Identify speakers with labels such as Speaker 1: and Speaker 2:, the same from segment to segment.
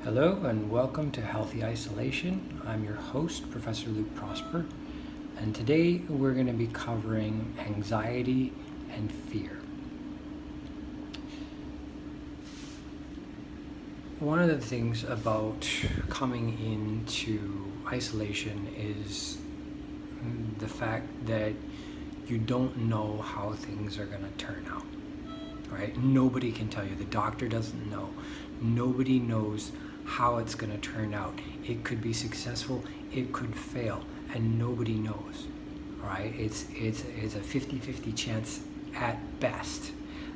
Speaker 1: Hello and welcome to Healthy Isolation. I'm your host, Professor Luke Prosper, and today we're going to be covering anxiety and fear. One of the things about coming into isolation is the fact that you don't know how things are going to turn out, right? Nobody can tell you. The doctor doesn't know. Nobody knows how it's going to turn out. It could be successful, it could fail, and nobody knows, right? It's a 50-50 chance at best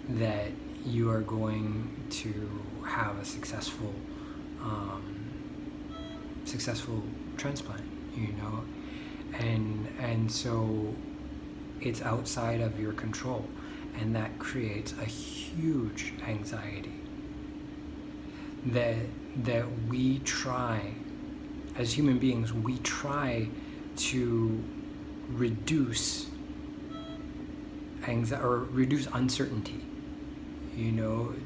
Speaker 1: that you are going to have a successful transplant, and so it's outside of your control, and that creates a huge anxiety that we try, as human beings, we try to reduce anxiety or reduce uncertainty,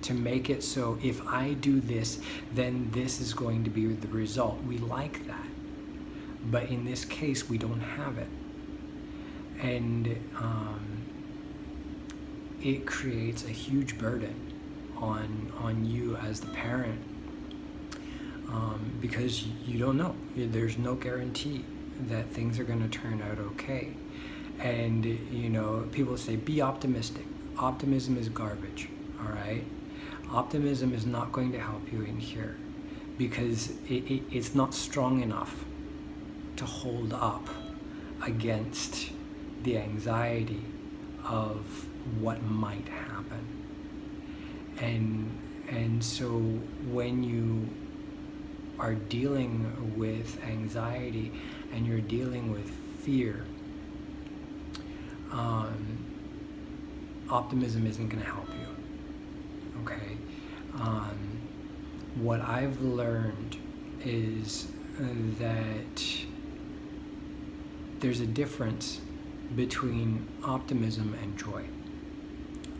Speaker 1: to make it so if I do this, then this is going to be the result. We like that. But in this case, we don't have it. And it creates a huge burden on you as the parent, because you don't know. There's no guarantee that things are going to turn out okay. And people say be optimistic. Optimism is garbage. All right, optimism is not going to help you in here because it's not strong enough to hold up against the anxiety of what might happen. And so when you are dealing with anxiety and you're dealing with fear, optimism isn't going to help you. Okay? What I've learned is that there's a difference between optimism and joy.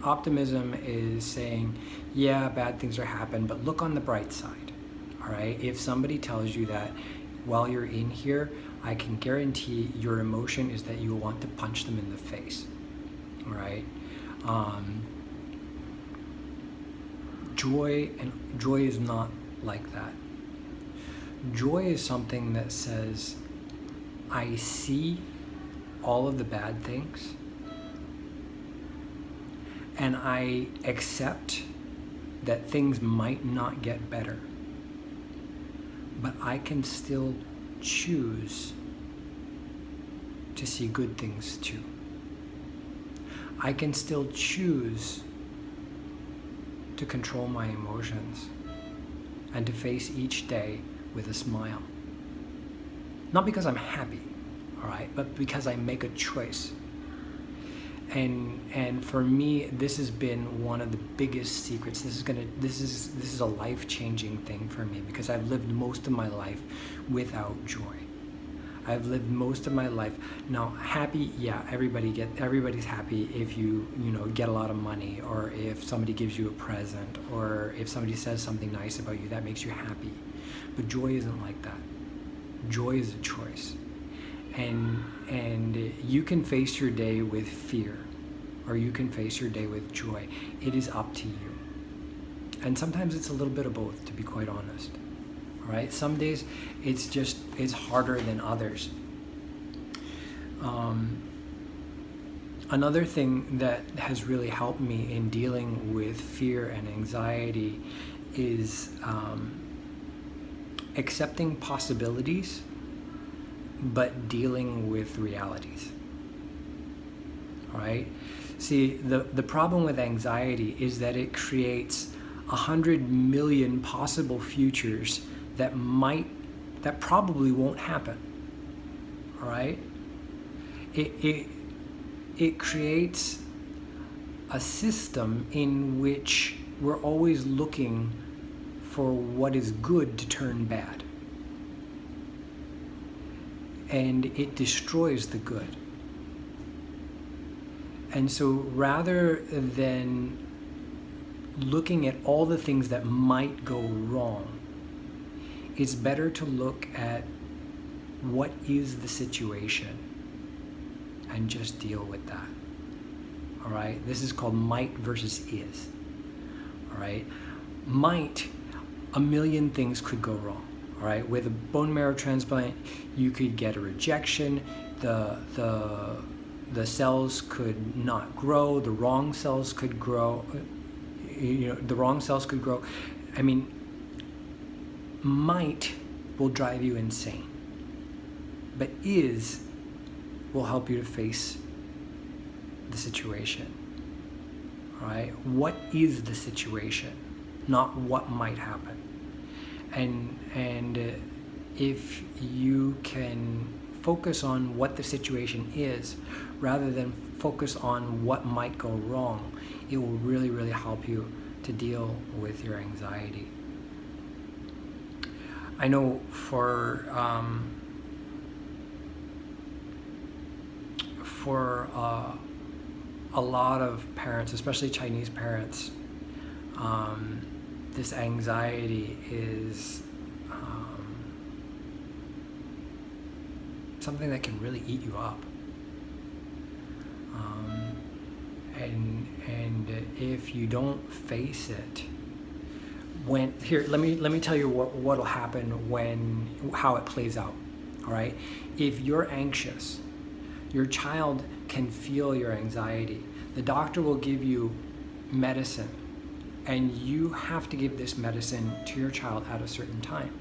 Speaker 1: Optimism is saying, yeah, bad things are happening, but look on the bright side. All right? If somebody tells you that while you're in here, I can guarantee your emotion is that you will want to punch them in the face. All right? Joy is not like that. Joy is something that says, I see all of the bad things, and I accept that things might not get better, but I can still choose to see good things too. I can still choose to control my emotions and to face each day with a smile. Not because I'm happy, all right, but because I make a choice. And for me, this has been one of the biggest secrets. This is a life-changing thing for me because I've lived most of my life without joy. I've lived most of my life now happy. Yeah, everybody's happy if you get a lot of money, or if somebody gives you a present, or if somebody says something nice about you, that makes you happy. But joy isn't like that. Joy is a choice. And you can face your day with fear, or you can face your day with joy. It is up to you. And sometimes it's a little bit of both, to be quite honest. All right? Some days it's harder than others. Another thing that has really helped me in dealing with fear and anxiety is accepting possibilities, but dealing with realities. All right? See, the problem with anxiety is that it creates 100 million possible futures that probably won't happen. All right? It creates a system in which we're always looking for what is good to turn bad. And it destroys the good. And so rather than looking at all the things that might go wrong, it's better to look at what is the situation and just deal with that. All right, this is called might versus is. All right, might, a million things could go wrong. All right, with a bone marrow transplant, you could get a rejection. The cells could not grow. The wrong cells could grow. The wrong cells could grow. I mean, might will drive you insane, but is will help you to face the situation. All right, what is the situation, not what might happen. And if you can focus on what the situation is rather than focus on what might go wrong, it will really, really help you to deal with your anxiety. I know for a lot of parents, especially Chinese parents, this anxiety is something that can really eat you up. And if you don't face it, let me tell you what'll happen how it plays out. All right, if you're anxious, your child can feel your anxiety. The doctor will give you medicine, and you have to give this medicine to your child at a certain time.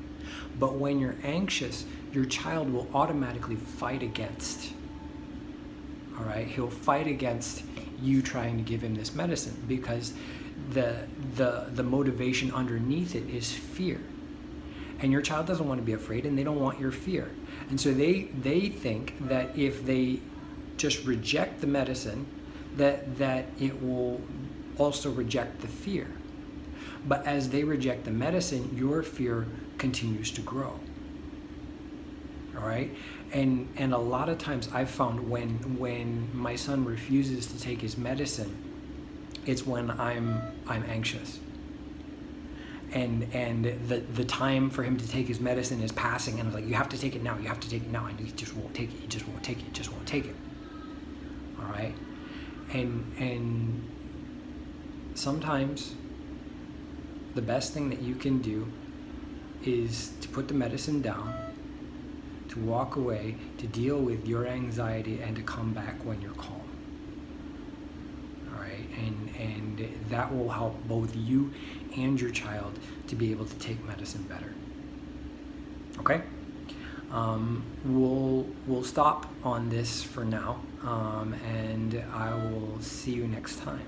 Speaker 1: But when you're anxious, your child will automatically fight against. All right, he'll fight against you trying to give him this medicine because the motivation underneath it is fear. And your child doesn't want to be afraid, and they don't want your fear. And so they think that if they just reject the medicine, that it will also reject the fear. But as they reject the medicine, your fear continues to grow. All right? And a lot of times I've found when my son refuses to take his medicine, it's when I'm anxious. And the time for him to take his medicine is passing, and I was like, you have to take it now, you have to take it now, and he just won't take it, he just won't take it, he just won't take it. All right? And sometimes the best thing that you can do is to put the medicine down, to walk away, to deal with your anxiety, and to come back when you're calm. All right? And that will help both you and your child to be able to take medicine better. Okay? We'll stop on this for now, and I will see you next time.